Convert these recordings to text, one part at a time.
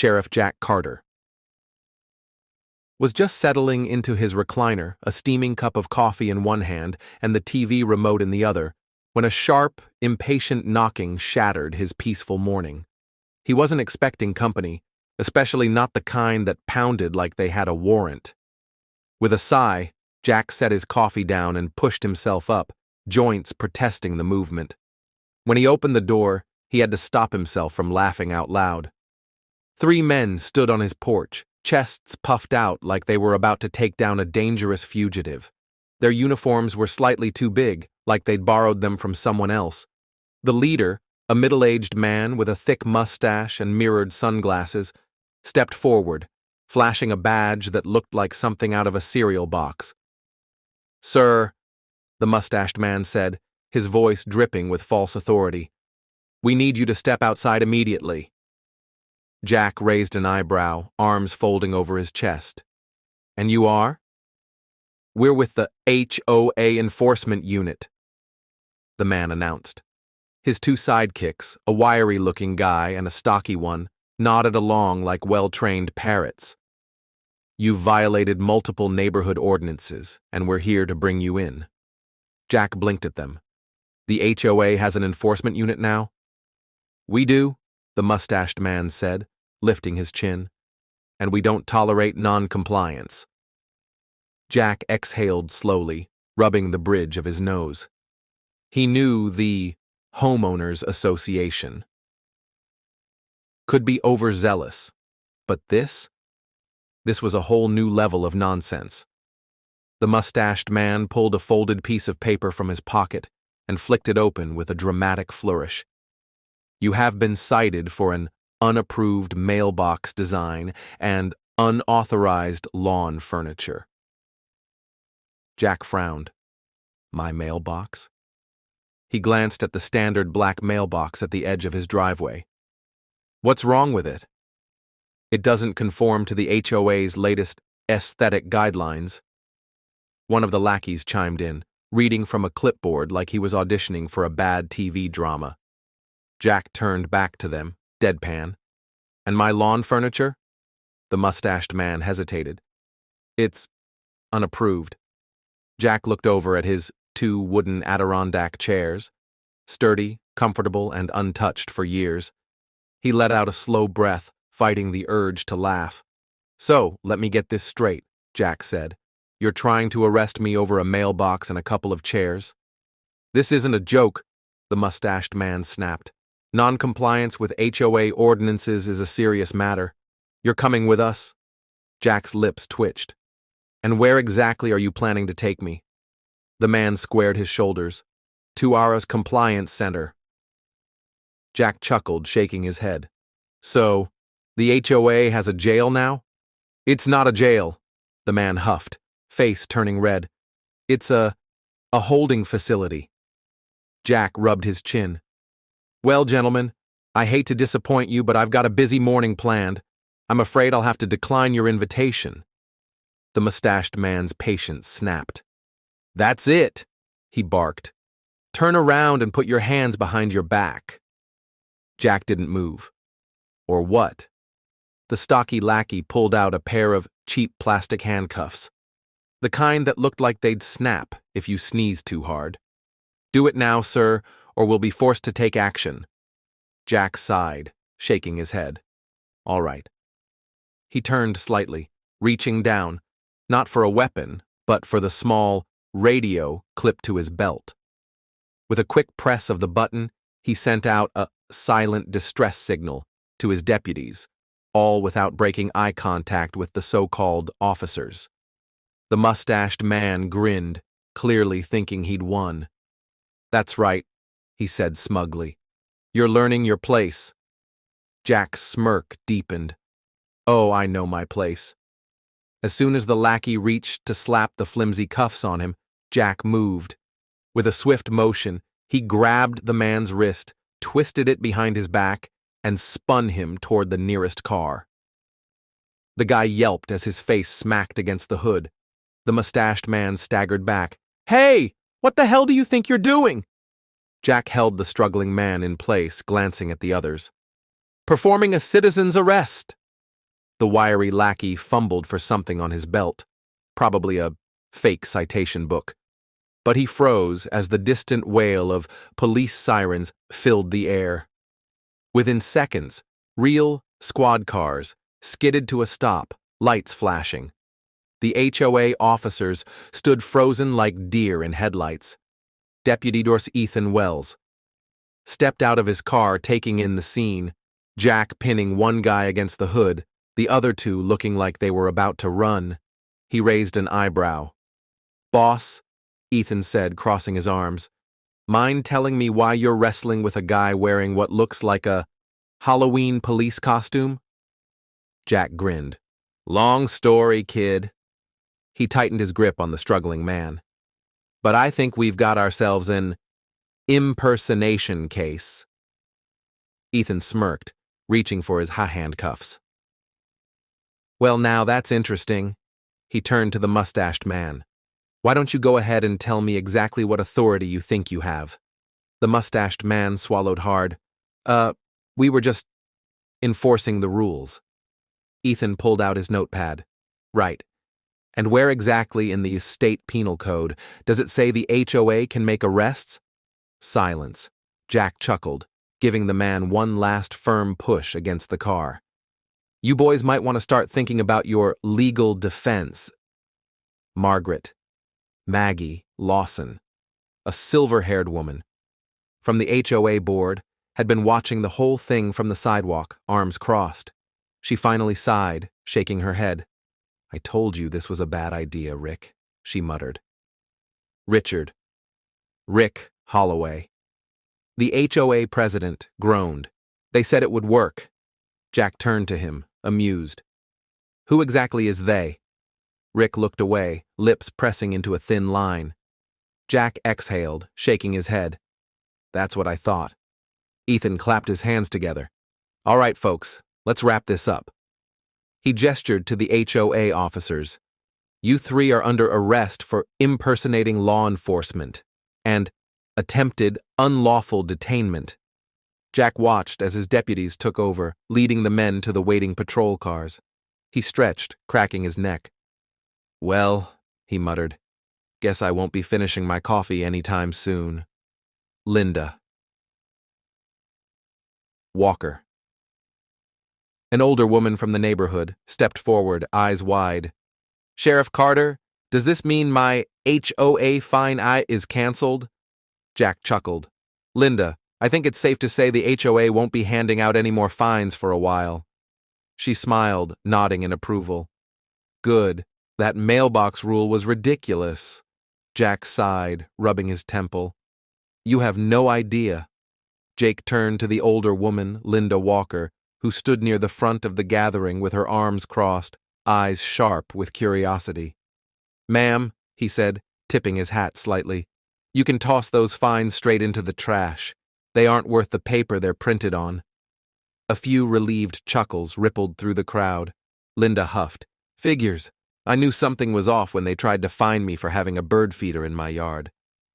Sheriff Jack Carter, was just settling into his recliner, a steaming cup of coffee in one hand and the TV remote in the other, when a sharp, impatient knocking shattered his peaceful morning. He wasn't expecting company, especially not the kind that pounded like they had a warrant. With a sigh, Jack set his coffee down and pushed himself up, joints protesting the movement. When he opened the door, he had to stop himself from laughing out loud. 3 men stood on his porch, chests puffed out like they were about to take down a dangerous fugitive. Their uniforms were slightly too big, like they'd borrowed them from someone else. The leader, a middle-aged man with a thick mustache and mirrored sunglasses, stepped forward, flashing a badge that looked like something out of a cereal box. "Sir," the mustached man said, his voice dripping with false authority, "we need you to step outside immediately." Jack raised an eyebrow, arms folding over his chest. "And you are?" "We're with the HOA enforcement unit," the man announced. His 2 sidekicks, a wiry-looking guy and a stocky one, nodded along like well-trained parrots. "You've violated multiple neighborhood ordinances, and we're here to bring you in." Jack blinked at them. "The HOA has an enforcement unit now?" "We do," the mustached man said, lifting his chin, "and we don't tolerate non-compliance." Jack exhaled slowly, rubbing the bridge of his nose. He knew the Homeowners Association could be overzealous, but this was a whole new level of nonsense. The mustached man pulled a folded piece of paper from his pocket and flicked it open with a dramatic flourish. "You have been cited for an unapproved mailbox design and unauthorized lawn furniture." Jack frowned. My mailbox? He glanced at the standard black mailbox at the edge of his driveway. "What's wrong with it?" "It doesn't conform to the HOA's latest aesthetic guidelines." One of the lackeys chimed in, reading from a clipboard like he was auditioning for a bad TV drama. Jack turned back to them, deadpan. "And my lawn furniture?" The mustached man hesitated. "It's unapproved." Jack looked over at his 2 wooden Adirondack chairs, sturdy, comfortable, and untouched for years. He let out a slow breath, fighting the urge to laugh. "So, let me get this straight," Jack said. "You're trying to arrest me over a mailbox and a couple of chairs?" "This isn't a joke," the mustached man snapped. "Non-compliance with HOA ordinances is a serious matter. You're coming with us?" Jack's lips twitched. "And where exactly are you planning to take me?" The man squared his shoulders. "To our compliance center." Jack chuckled, shaking his head. "So, the HOA has a jail now?" "It's not a jail," the man huffed, face turning red. "It's a holding facility." Jack rubbed his chin. "Well, gentlemen, I hate to disappoint you, but I've got a busy morning planned. I'm afraid I'll have to decline your invitation." The mustached man's patience snapped. "That's it," he barked. "Turn around and put your hands behind your back." Jack didn't move. "Or what?" The stocky lackey pulled out a pair of cheap plastic handcuffs, the kind that looked like they'd snap if you sneezed too hard. "Do it now, sir, or we'll be forced to take action." Jack sighed, shaking his head. "All right." He turned slightly, reaching down, not for a weapon, but for the small radio clipped to his belt. With a quick press of the button, he sent out a silent distress signal to his deputies, all without breaking eye contact with the so-called officers. The mustached man grinned, clearly thinking he'd won. "That's right," he said smugly. "You're learning your place." Jack's smirk deepened. "Oh, I know my place." As soon as the lackey reached to slap the flimsy cuffs on him, Jack moved. With a swift motion, he grabbed the man's wrist, twisted it behind his back, and spun him toward the nearest car. The guy yelped as his face smacked against the hood. The mustached man staggered back. "Hey! What the hell do you think you're doing?" Jack held the struggling man in place, glancing at the others. "Performing a citizen's arrest," The wiry lackey fumbled for something on his belt, probably a fake citation book. But he froze as the distant wail of police sirens filled the air. Within seconds, real squad cars skidded to a stop, lights flashing. The HOA officers stood frozen like deer in headlights. Deputy Ethan Wells stepped out of his car, taking in the scene, Jack pinning one guy against the hood, the other two looking like they were about to run. He raised an eyebrow. "Boss," Ethan said, crossing his arms, "mind telling me why you're wrestling with a guy wearing what looks like a Halloween police costume?" Jack grinned. "Long story, kid." He tightened his grip on the struggling man. "But I think we've got ourselves an impersonation case." Ethan smirked, reaching for his handcuffs. "Well, now that's interesting." He turned to the mustached man. "Why don't you go ahead and tell me exactly what authority you think you have?" The mustached man swallowed hard. We were just enforcing the rules." Ethan pulled out his notepad. "Right. And where exactly in the state penal code does it say the HOA can make arrests?" Silence. Jack chuckled, giving the man one last firm push against the car. "You boys might want to start thinking about your legal defense." Margaret Maggie Lawson, a silver-haired woman, from the HOA board, had been watching the whole thing from the sidewalk, arms crossed. She finally sighed, shaking her head. "I told you this was a bad idea, Rick," she muttered. Rick Holloway. The HOA president groaned. "They said it would work." Jack turned to him, amused. "Who exactly is they?" Rick looked away, lips pressing into a thin line. Jack exhaled, shaking his head. "That's what I thought." Ethan clapped his hands together. "All right, folks, let's wrap this up." He gestured to the HOA officers. "You three are under arrest for impersonating law enforcement and attempted unlawful detainment." Jack watched as his deputies took over, leading the men to the waiting patrol cars. He stretched, cracking his neck. "Well," he muttered, "guess I won't be finishing my coffee anytime soon." Linda Walker. An older woman from the neighborhood stepped forward, eyes wide. "Sheriff Carter, does this mean my HOA fine is canceled?" Jack chuckled. "Linda, I think it's safe to say the HOA won't be handing out any more fines for a while." She smiled, nodding in approval. "Good. That mailbox rule was ridiculous." Jack sighed, rubbing his temple. "You have no idea." Jake turned to the older woman, Linda Walker, who stood near the front of the gathering with her arms crossed, eyes sharp with curiosity. "Ma'am," he said, tipping his hat slightly, "you can toss those fines straight into the trash. They aren't worth the paper they're printed on." A few relieved chuckles rippled through the crowd. Linda huffed. "Figures. I knew something was off when they tried to fine me for having a bird feeder in my yard."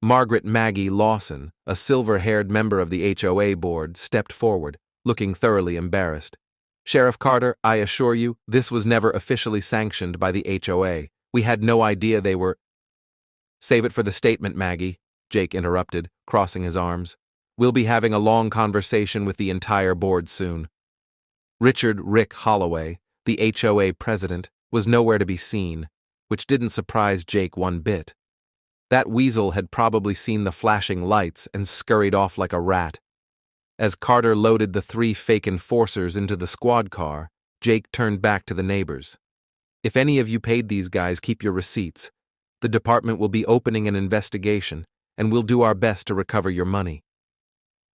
Margaret Maggie Lawson, a silver-haired member of the HOA board, stepped forward, looking thoroughly embarrassed. "Sheriff Carter, I assure you, this was never officially sanctioned by the HOA. We had no idea they were—" "Save it for the statement, Maggie," Jake interrupted, crossing his arms. "We'll be having a long conversation with the entire board soon." Rick Holloway, the HOA president, was nowhere to be seen, which didn't surprise Jake one bit. That weasel had probably seen the flashing lights and scurried off like a rat. As Carter loaded the 3 fake enforcers into the squad car, Jake turned back to the neighbors. "If any of you paid these guys, keep your receipts. The department will be opening an investigation, and we'll do our best to recover your money."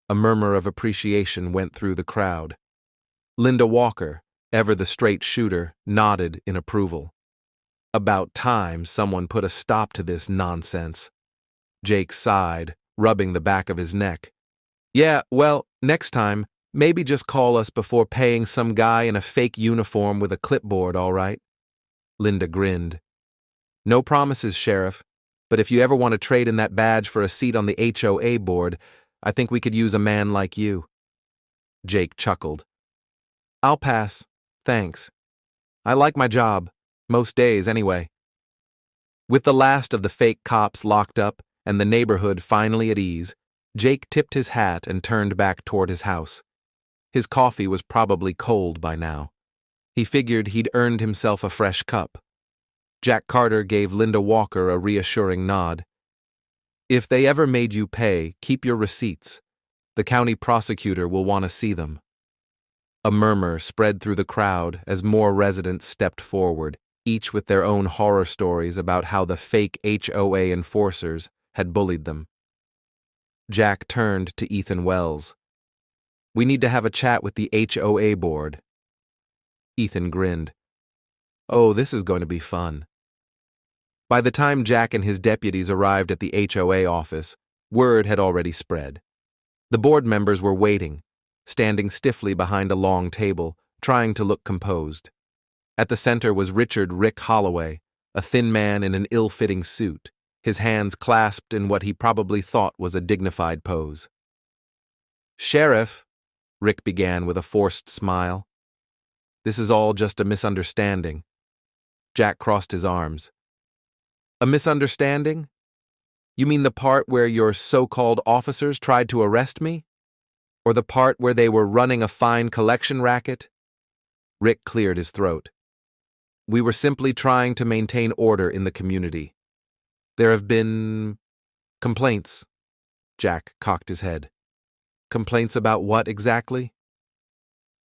A murmur of appreciation went through the crowd. Linda Walker, ever the straight shooter, nodded in approval. About time someone put a stop to this nonsense. Jake sighed, rubbing the back of his neck. "Yeah, well, next time, maybe just call us before paying some guy in a fake uniform with a clipboard, all right?" Linda grinned. "No promises, Sheriff, but if you ever want to trade in that badge for a seat on the HOA board, I think we could use a man like you." Jake chuckled. "I'll pass, thanks." I like my job. Most days, anyway. With the last of the fake cops locked up and the neighborhood finally at ease, Jake tipped his hat and turned back toward his house. His coffee was probably cold by now. He figured he'd earned himself a fresh cup. Jack Carter gave Linda Walker a reassuring nod. If they ever made you pay, keep your receipts. The county prosecutor will want to see them. A murmur spread through the crowd as more residents stepped forward, each with their own horror stories about how the fake HOA enforcers had bullied them. Jack turned to Ethan Wells. We need to have a chat with the HOA board. Ethan grinned. Oh, this is going to be fun. By the time Jack and his deputies arrived at the HOA office, word had already spread. The board members were waiting, standing stiffly behind a long table, trying to look composed. At the center was Richard Rick Holloway, a thin man in an ill-fitting suit, his hands clasped in what he probably thought was a dignified pose. Sheriff, Rick began with a forced smile. This is all just a misunderstanding. Jack crossed his arms. A misunderstanding? You mean the part where your so-called officers tried to arrest me? Or the part where they were running a fine collection racket? Rick cleared his throat. We were simply trying to maintain order in the community. There have been complaints. Jack cocked his head. Complaints about what exactly?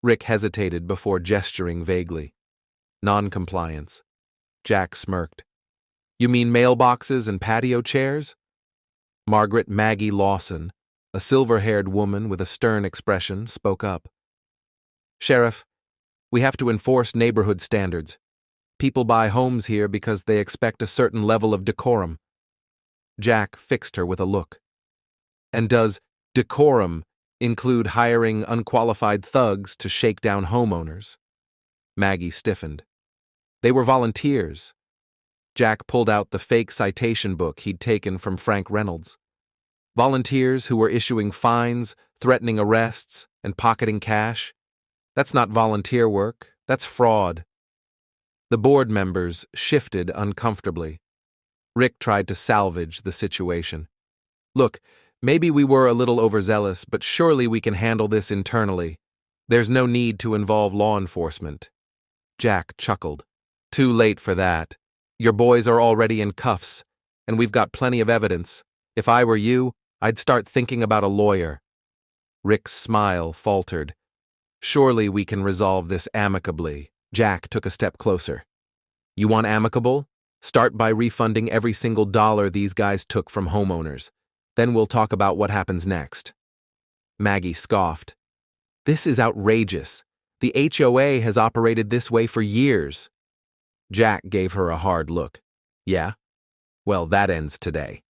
Rick hesitated before gesturing vaguely. Non-compliance. Jack smirked. You mean mailboxes and patio chairs? Margaret Maggie Lawson, a silver-haired woman with a stern expression, spoke up. Sheriff, we have to enforce neighborhood standards. People buy homes here because they expect a certain level of decorum. Jack fixed her with a look. And does decorum include hiring unqualified thugs to shake down homeowners? Maggie stiffened. They were volunteers. Jack pulled out the fake citation book he'd taken from Frank Reynolds. Volunteers who were issuing fines, threatening arrests, and pocketing cash. That's not volunteer work, that's fraud. The board members shifted uncomfortably. Rick tried to salvage the situation. Look, maybe we were a little overzealous, but surely we can handle this internally. There's no need to involve law enforcement. Jack chuckled. Too late for that. Your boys are already in cuffs, and we've got plenty of evidence. If I were you, I'd start thinking about a lawyer. Rick's smile faltered. Surely we can resolve this amicably. Jack took a step closer. You want amicable? Start by refunding every single dollar these guys took from homeowners. Then we'll talk about what happens next. Maggie scoffed. This is outrageous. The HOA has operated this way for years. Jack gave her a hard look. Yeah? Well, that ends today.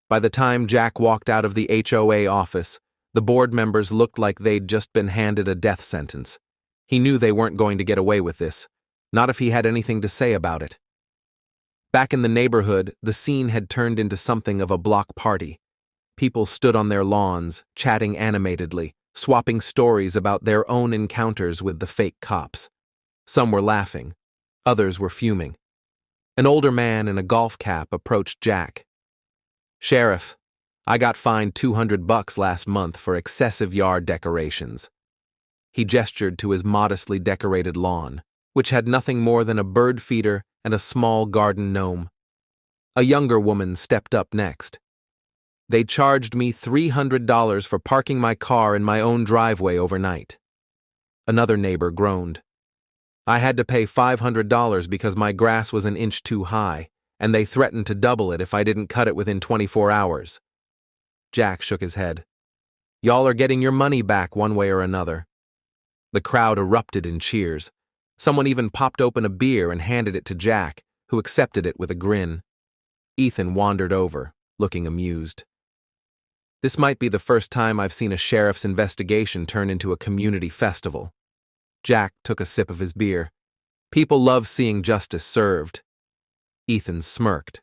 By the time Jack walked out of the HOA office, the board members looked like they'd just been handed a death sentence. He knew they weren't going to get away with this, not if he had anything to say about it. Back in the neighborhood, the scene had turned into something of a block party. People stood on their lawns, chatting animatedly, swapping stories about their own encounters with the fake cops. Some were laughing. Others were fuming. An older man in a golf cap approached Jack. Sheriff, I got fined $200 last month for excessive yard decorations. He gestured to his modestly decorated lawn, which had nothing more than a bird feeder and a small garden gnome. A younger woman stepped up next. They charged me $300 for parking my car in my own driveway overnight. Another neighbor groaned. I had to pay $500 because my grass was an inch too high, and they threatened to double it if I didn't cut it within 24 hours. Jack shook his head. Y'all are getting your money back one way or another. The crowd erupted in cheers. Someone even popped open a beer and handed it to Jack, who accepted it with a grin. Ethan wandered over, looking amused. This might be the first time I've seen a sheriff's investigation turn into a community festival. Jack took a sip of his beer. People love seeing justice served. Ethan smirked.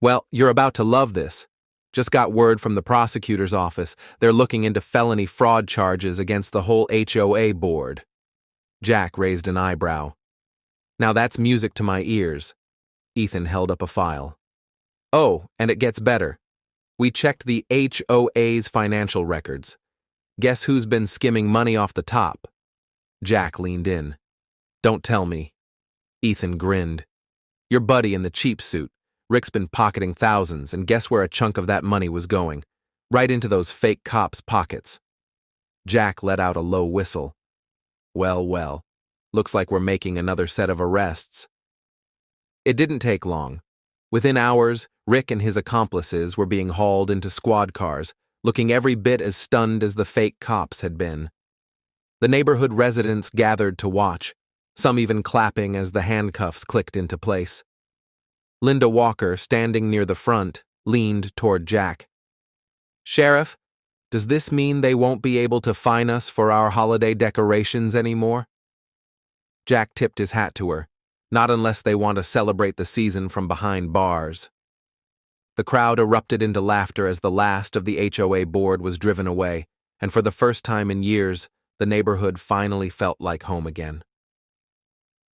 Well, you're about to love this. Just got word from the prosecutor's office. They're looking into felony fraud charges against the whole HOA board. Jack raised an eyebrow. Now that's music to my ears. Ethan held up a file. Oh, and it gets better. We checked the HOA's financial records. Guess who's been skimming money off the top? Jack leaned in. Don't tell me. Ethan grinned. Your buddy in the cheap suit. Rick's been pocketing thousands, and guess where a chunk of that money was going? Right into those fake cops' pockets. Jack let out a low whistle. Well, well. Looks like we're making another set of arrests. It didn't take long. Within hours, Rick and his accomplices were being hauled into squad cars, looking every bit as stunned as the fake cops had been. The neighborhood residents gathered to watch, some even clapping as the handcuffs clicked into place. Linda Walker, standing near the front, leaned toward Jack. Sheriff, does this mean they won't be able to fine us for our holiday decorations anymore? Jack tipped his hat to her. Not unless they want to celebrate the season from behind bars. The crowd erupted into laughter as the last of the HOA board was driven away, and for the first time in years, the neighborhood finally felt like home again.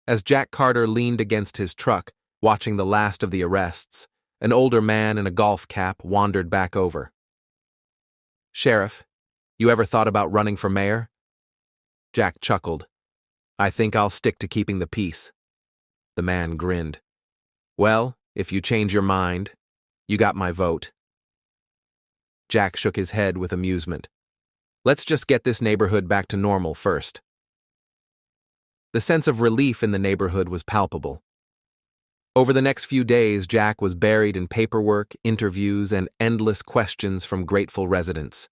As Jack Carter leaned against his truck, watching the last of the arrests, an older man in a golf cap wandered back over. Sheriff, you ever thought about running for mayor? Jack chuckled. I think I'll stick to keeping the peace. The man grinned. Well, if you change your mind, you got my vote. Jack shook his head with amusement. Let's just get this neighborhood back to normal first. The sense of relief in the neighborhood was palpable. Over the next few days, Jack was buried in paperwork, interviews, and endless questions from grateful residents.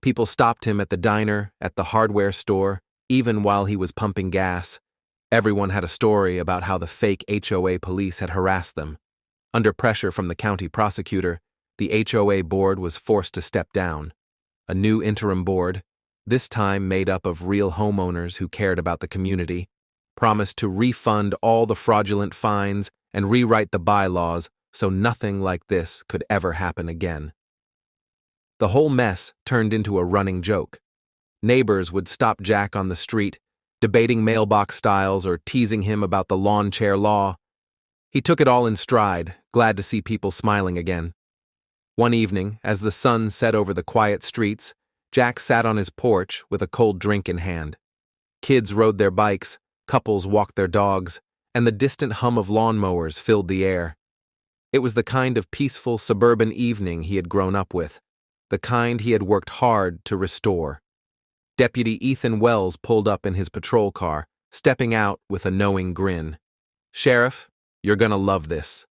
People stopped him at the diner, at the hardware store, even while he was pumping gas. Everyone had a story about how the fake HOA police had harassed them. Under pressure from the county prosecutor, the HOA board was forced to step down. A new interim board, this time made up of real homeowners who cared about the community, promised to refund all the fraudulent fines and rewrite the bylaws so nothing like this could ever happen again. The whole mess turned into a running joke. Neighbors would stop Jack on the street, debating mailbox styles or teasing him about the lawn chair law. He took it all in stride, glad to see people smiling again. One evening, as the sun set over the quiet streets, Jack sat on his porch with a cold drink in hand. Kids rode their bikes, couples walked their dogs, and the distant hum of lawnmowers filled the air. It was the kind of peaceful suburban evening he had grown up with, the kind he had worked hard to restore. Deputy Ethan Wells pulled up in his patrol car, stepping out with a knowing grin. Sheriff, you're gonna love this.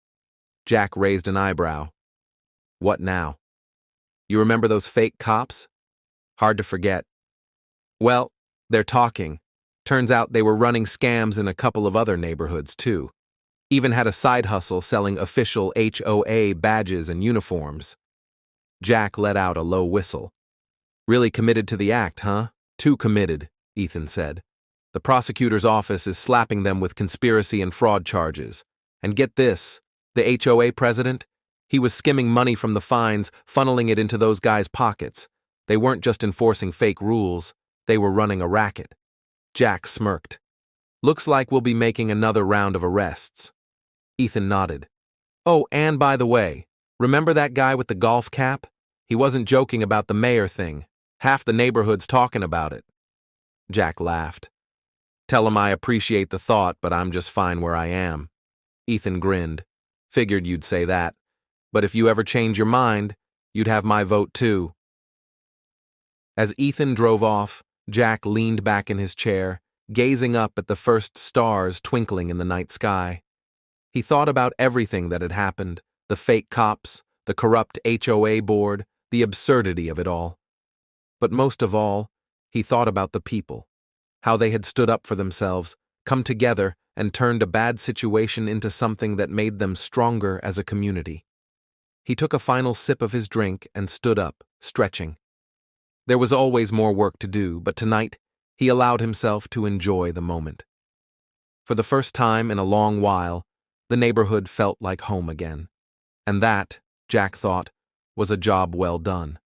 Jack raised an eyebrow. What now? You remember those fake cops? Hard to forget. Well, they're talking. Turns out they were running scams in a couple of other neighborhoods, too. Even had a side hustle selling official HOA badges and uniforms. Jack let out a low whistle. Really committed to the act, huh? Too committed, Ethan said. The prosecutor's office is slapping them with conspiracy and fraud charges. And get this, the HOA president? He was skimming money from the fines, funneling it into those guys' pockets. They weren't just enforcing fake rules, they were running a racket. Jack smirked. Looks like we'll be making another round of arrests. Ethan nodded. Oh, and by the way, remember that guy with the golf cap? He wasn't joking about the mayor thing. Half the neighborhood's talking about it. Jack laughed. Tell him I appreciate the thought, but I'm just fine where I am. Ethan grinned. Figured you'd say that. But if you ever change your mind, you'd have my vote too. As Ethan drove off, Jack leaned back in his chair, gazing up at the first stars twinkling in the night sky. He thought about everything that had happened, the fake cops, the corrupt HOA board, the absurdity of it all. But most of all, he thought about the people, how they had stood up for themselves, come together, and turned a bad situation into something that made them stronger as a community. He took a final sip of his drink and stood up, stretching. There was always more work to do, but tonight, he allowed himself to enjoy the moment. For the first time in a long while, the neighborhood felt like home again. And that, Jack thought, was a job well done.